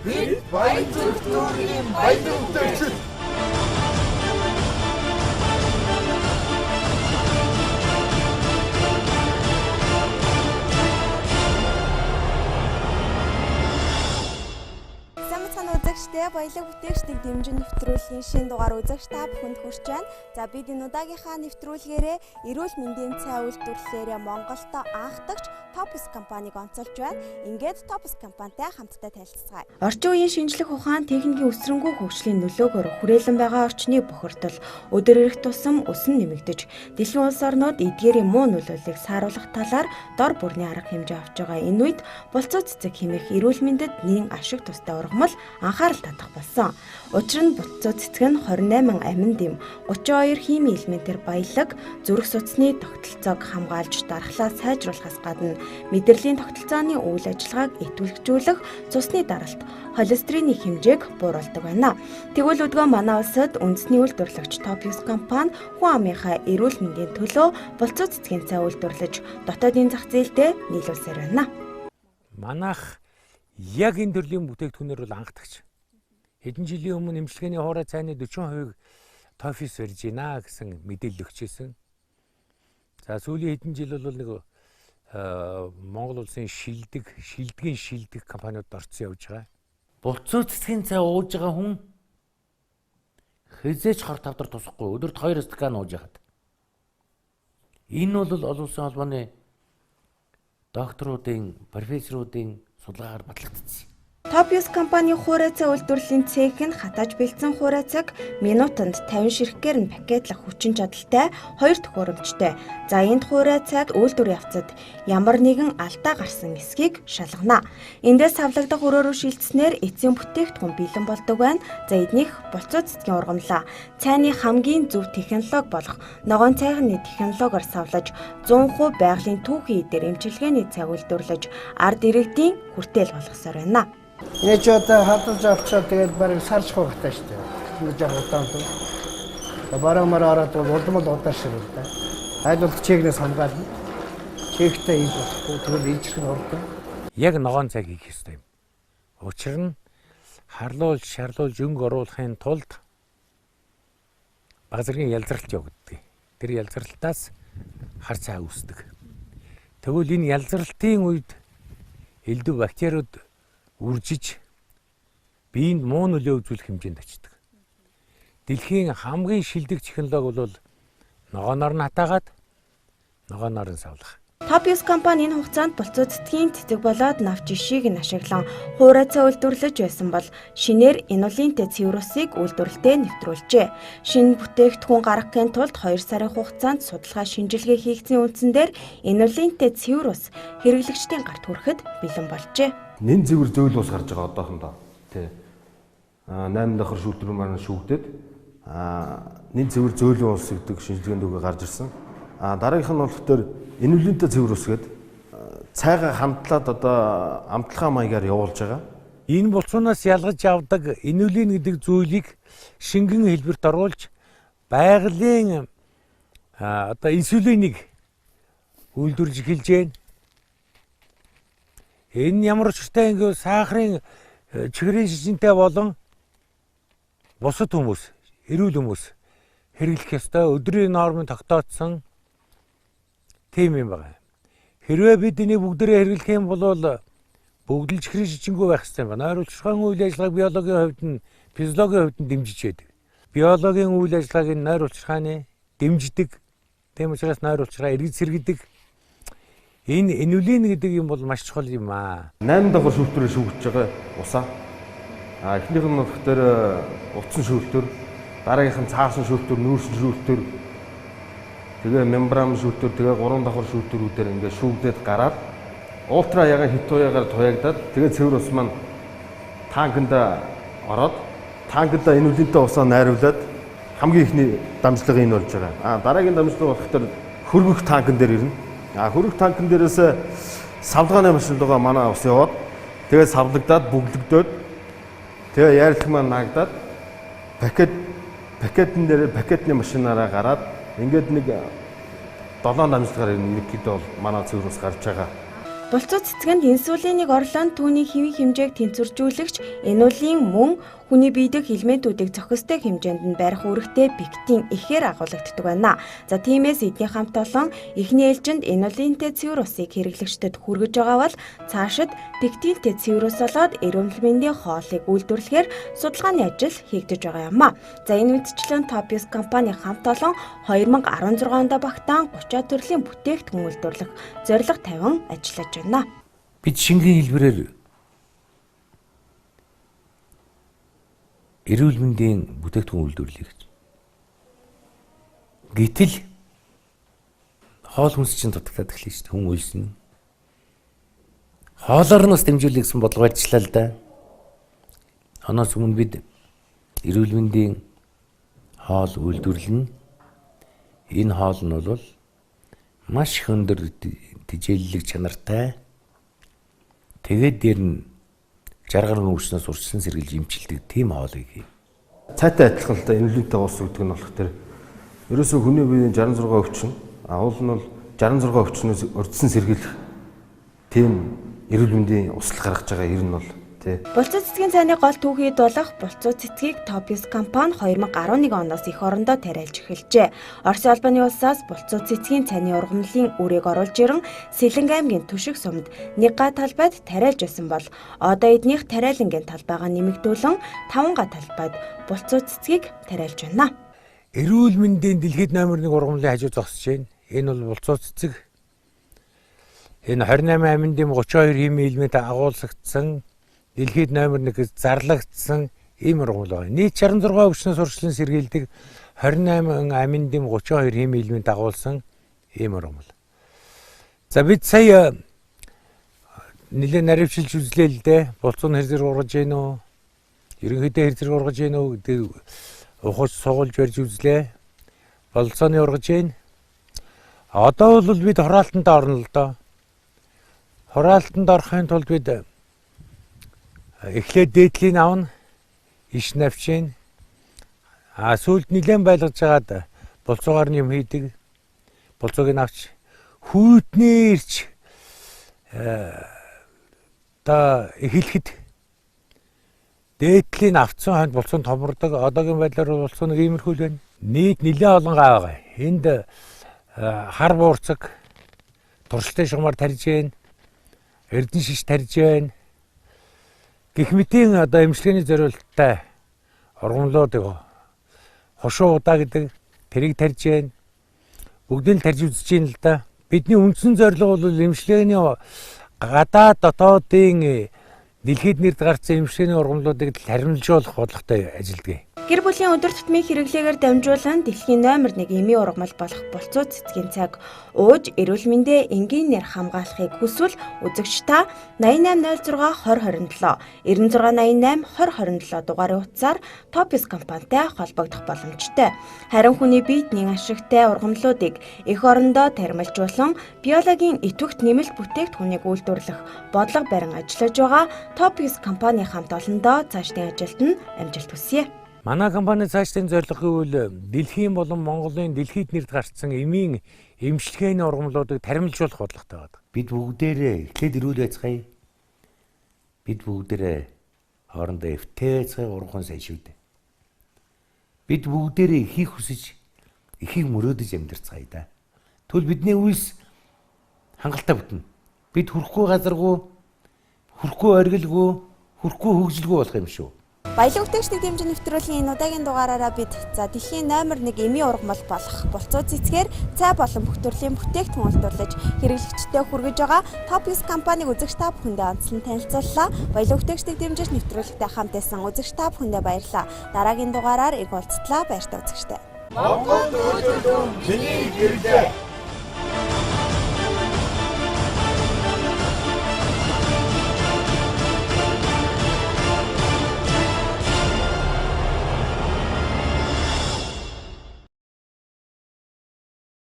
Бид баян зөвлөлийн баян өвдөөгчд. Үзэгчтэй баялаг бүтээгчдийг дэмжин нэвтрүүлгийн шинэ дугаар үзэгч та бүхэнд хүрч байна. За бид энэ удаагийнхаа нэвтрүүлгээрээ эрүүл мэндийн цай үйлдвэрлэлээр Монголд анхдагч Topus компаниг онцолж байна. Ингээд Topus компанитай хамтдаа танилццгаая. Орчин үеийн шинжлэх ухаан техникийн өсрөнгөө хөгжлийн нөлөөгөөр хүрээлэн байгаа орчны бохирдол өдөр ирэх тусам өсөн нэмэгдэж, дэлхийн улс орнууд эдгээрийн муу нөлөөллийг сааруулах талаар дор бүрний арга хэмжээ авч байгаа энэ үед болцоо цэцэг хэмээх эрүүл мэндэд нэгэн ашиг тустай ургамал анхаарал татах болсон. Учир нь буцаа цэцэг нь 28 амин дэм, 32 химийн элементээр баялаг, зүрх судасны тогтолцоог хамгаалж дархлаа сайжруулахаас гадна мэдрэлийн тогтолцооны үйл ажиллагааг итвэлжүүлэх цусны даралт, холестерины хэмжээг бууруулдаг байна. Тэгвэл өдгөө манай улсад үндэсний үйлдвэрлэгч Topus компани хүн амынхаа эрүүл мэндийн төлөө болцоо цэцгийн цай үйлдвэрлэж дотоодын зах зээлдээ нийлүүлсээр байна. Манайх яг энэ төрлийн бүтээгдэхүүнээр бол анхдагч. Хэдэн жилийн өмнө эмчилгээний хуурай цайны 40% Topus барьж гинэ гэсэн мэдээлэл өгчээсэн. За сүүлийн хэдэн жил бол нэг Монгол улсын шилдэг компаниуд орцсон явж байгаа. Болцоо цэцгийн цай ууж байгаа хүн хизээч хар тавдар тусахгүй өдөрт 2 стакан ууж яхад. Энэ бол олон улсын холбооны докторуудын, профессоруудын судалгаагаар батлагдсан. Topus компани хуурай цай үйлдвэрлэлийн цех нь хатааж бэлдсэн хуурай цайг минутанд 50 ширхгээр нь пакетлах хүчин чадалтай 2 төхөөрөмжтэй. За энд хуурай цайг үйлдвэр явцад ямар нэгэн алдаа гарсан эсхийг шалгана. Эндээс савлагдах өрөөрөө шилжснээр эцсийн бүтээгдэхүүн бэлэн болдог байна. За эднийх болцоо цэцгийн ургамлаа цайны хамгийн зөв технологи болох ногоон цайхны технологиор савлаж 100% байгалийн түүхий дээр эмчилгээний цай үйлдвэрлэж ард иргэдийн хүртээл болгосоор байна. Энэ ч одоо хадгалж авчаад тэгээд барыг сарж хогтой шүү дээ. Ингэж яг удаан туу. Бараа мараа ороод улмал удаа шиг л да. Айлуулт чигнээс хамгаална. Чигтэй ил болохгүй тэгэл илжих нь ордог. Яг ногоон цайг хийх ёстой юм. Учир нь шарлуулж өнгө оруулахын тулд бага зэргийн ялзралт явагддаг. Тэр ялзралтаас хар цай үүсдэг. Тэгвэл энэ ялзралтын үед элдв бактериуд үржиж биеинд муу нөлөө үзүүлэх хэмжээнд очдог. Дэлхийн хамгийн шилдэг технологи бол ногооноор нь хатаагаад ногооноор нь савлах. Topus компани энэ хугацаанд болцоо цэцгийн цэцэг болоод навч ишийг нь ашиглан хуурай цай үйлдвэрлэж байсан бол шинээр инулентэй цэврусыг үйлдвэрлэлтэд нэвтрүүлжээ. Шинэ бүтээгдэхүүн гаргахын тулд 2 сарын хугацаанд судалгаа шинжилгээ хийгдсэн үндсэндээр инулентэй цэврус хэрэглэгчдийн гарт хүрэхэд бэлэн болжээ. Нэн цэвэр зөөл ус гарч байгаа одоохондоо. Тэ. 8 дахь шүүлтүр маань шүүгдээд нэн цэвэр зөөлөн ус гэдэг шинжилгээнд үгээ гарч ирсэн. Дараагийнх нь болохоор инулентэй цэвэр ус гэдэг цайгаа хамтлаад одоо амтлагаа маягаар явуулж байгаа. Энэ булчуунаас ялгаж авдаг инулин гэдэг зүйлийг шингэн хэлбэрт оруулж байгалийн одоо инсулинийг үйлдвэрлэж эхэлж байна. Энэ ямар учиртай гэвэл сахарын чихрийн шижинтэй болон бусад хүмүүс, эрүүл хүмүүс хэрэглэх ёстой өдрийн нормыг тогтоодсон тийм юм байна. Хэрвээ бид энийг бүгдээрээ хэрэглэх юм бол бүгд л чихрийн шижингүй байх ёстой юм байна. Ойролцоогоор үйл ажиллагааг биологийн хувьд нь, физиологийн хувьд нь дэмжиж байдаг. Биологийн үйл ажиллагааг нь нойр улчирхааны дэмждэг. Тийм учраас нойр улчирхаа эргэж сэргэдэг. Энэ инулин гэдэг юм бол маш чухал юм аа. 8 давхар шүүлтүрээр шүүгдэж байгаа усаа. Эхнийх нь болохоор утсан шүүлтүр, дараагийнх нь цаасан шүүлтүр, нүүрсэн шүүлтүр, тэгээ мембран шүүлтүр, тэгээ 3 давхар шүүлтүрүүдээр ингээд шүүгдээд гараад ультра ягаан хит туяагаар туяагдаад тэгээ цэвэр ус маань танкнд ороод танкнд инулинтэй усаа найруулад хамгийн ихний дамжлага энэ болж байгаа. Дараагийн дамжлага болохоор хөргөх танкн дээр ирнэ. Хөргөх танкн дээрээс савлгааны машинд байгаа манай ус яваад тэгээ савлагдаад бүглэгдөөд тэгээ яарилх маань нагдаад пакетны машинаараа гараад ингээд нэг 7 дамжлагаар нэг хэд бол манай цэвэр ус гарч байгаа. Булцуу цэцгэнд инсулинийг орлон түүний хэвийн хэмжээг тэнцвэржүүлэгч инулийн мөн хүний биедээ элементүүдийг зохистой хэмжээнд нь барих үүрэгтэй пектин ихээр агуулгаддаг байна. За тиймээс эдний хамт олон эхний ээлжинд инулинтэй цэвэр усыг хэрэглэгчдэд хүргэж байгаа бол цаашид пектинтэй цэвэр ус болоод эрүүл мэндийн хоолыг үйлдвэрлэхээр судалгааны ажил хийгдэж байгаа юм а. За энэ мэдчлэн Topius компани хамт олон 2016 онд багтаан 30 төрлийн бүтээгдэхүүн үйлдвэрлэх зорилго тавин ажиллаж байна. Бид шингийн хэлбэрээр эрүүл мэндийн бүтээгдэхүүн үйлдвэрлэе гэж. Гэтэл хоол хүнс чинь дутагдаад эхэлнэ шүү дээ. Хүн үйлснэ. Хоолоор нь бас дэмжүүлэх гэсэн бодлого ажиллаа л да. Оноос өмнө бид эрүүл мэндийн хоол үйлдвэрлэнэ. Энэ хоол нь бол маш их өндөр тэжээллэг чанартай. Тэгээд дээр нь 60 гаруй өвчнөөс урьдчилан сэргийлж эмчилдэг тийм хоолыг хий. Цайтай адилхан л да инулинтэй ус гэдэг нь болох тэр ерөөсөө хүний биеийн 66 өвчин, уул нь бол 66 өвчнөөс урьдчилан сэргийлэх тийм эрүүл мэндийн услал гаргаж байгаа ер нь бол тий. Булцуу цэцгийн цайны гол түүхийд болох булцуу цэцгийг Topius компани 2011 оноос эх орондоо тариалж эхэлжээ. Оросын албаны улсаас булцуу цэцгийн цайны ургамлын үрийг оруулж ирэн Сэлэнг аймгийн Түшиг сумд нэг га талбайд тариалж байсан бол одоо эднийх тариалангийн талбайгаа нэмэгдүүлэн 5 га талбайд булцуу цэцгийг тариалж байна. Эрүүл мэндийн дэлхийд номер 1 ургамлын хажуу зогсож байна. Энэ бол булцуу цэцэг. Энэ 28 аминдим 32 хэмээн элемент агуулгдсан дэлхийд номер 1-ээс зарлагдсан ийм ургамал байна. Нийт 66 өвчнөөс урьдчилан сэргийлдэг 28 аминдим 32 хэмээн элемент агуулсан ийм ургамал. За бид сая нэлээд наривчилж үзлээ л дээ. Булцуу нь хэр зэрэг ургаж гин үү? Ерөнхийдөө хэр зэрэг ургаж гин үү гэдэг ухаж суулж барьж үзлээ. Болцооны ургаж гин. Одоо бол бид хороолтонд орно л доо. Хороолтонд орохын тулд бид эхлээд дээдлийн авна, иш навчин. Сүүлд нэлээд байлгаж байгаад булцуугаар юм хийдэг. Булцууг нь авч хүйтнээрч эхлэхэд дээдлийн авцсан хойд булцуун томордог. Одоогийн байдлаар булцуу нэг иймэрхүү л байна. Нийт нэлээд олон гаа байгаа. Энд хар буурцаг, туршилтын шугамар тарьж гэн, эрдэн шиш тарьж гэн. Гэх мэтийн одоо эмчилгээний зориулттай ургамлууд хошуу удаа гэдэг тэрийг тарьж гэн. Бүгдийг л тарьж үзэж гин л да. Бидний үндсэн зорилго бол эмчилгээний гадаад дотоодын дэлхийд нэрд гарсан эмчилгээний ургамлуудыг харимлжуулах бодлоготой ажилладаг. Гэр бүлийн өдөр тутмын хэрэглээгээр дамжуулан дэлхийн номер 1 эмийн ургамал болох булцуу цэцгийн цаг ууж эрүүл мэндээ энгийнээр хамгаалахыг хүсвэл үзэгч та 8806 2027 9688 2027 дугаарын утсаар Topius компанитай холбогдох боломжтой. Харин хүний биед нэг ашигтай ургамлуудыг эх орондоо тармилжуулан биологийн идэвхт нэмэлт бүтээгдэхүүнийг үйлдвэрлэх бодлого барин ажиллаж байгаа Topius компани хамт олондоо цаашдын ажилд нь амжилт хүсье. Манай компани цаашдын зорилго бол дэлхийн болон Монголын дэлхийд нэрд гарсан эмийн эмчилгээний ургамлуудыг таримлжуулах бодлоготой байдаг. Бид бүгдээрээ эхлээд эрүүл байцгаая. Бид бүгдээрээ хоорондоо эвтэй байцгаая урган сайн шүү дээ. Бид бүгдээрээ ихийг хүсэж, ихийг мөрөөдөж амьдарцгаая да. Тэгвэл бидний үйлс хангалттай бүтнэ. Бид хүрхгүй газаргүй, хүрхгүй оргилгүй, хүрхгүй хөгжилгүй болох юм шүү. Баялаг бүтээгчдийн дэмжин нэвтрүүлгийн энэ удаагийн дугаараараа бид дэлхийн номер 1 эмийн ургамал болох булцуу цэцгээр цай болон бүх төрлийн бүтээгдэхүүн үйлдвэрлэж хэрэглэгчдэд хүргэж байгаа Topius компаниг үзэгч та бүхэндээ онцлон танилцууллаа. Баялаг бүтээгчдийн дэмжин нэвтрүүлэгтээ хамт байсан үзэгч та бүхэндээ баярлалаа. Дараагийн дугаараар уулзтлаа. Баяртай үзэгчтэй. Монгол өөрчлөлт миний гэрээ.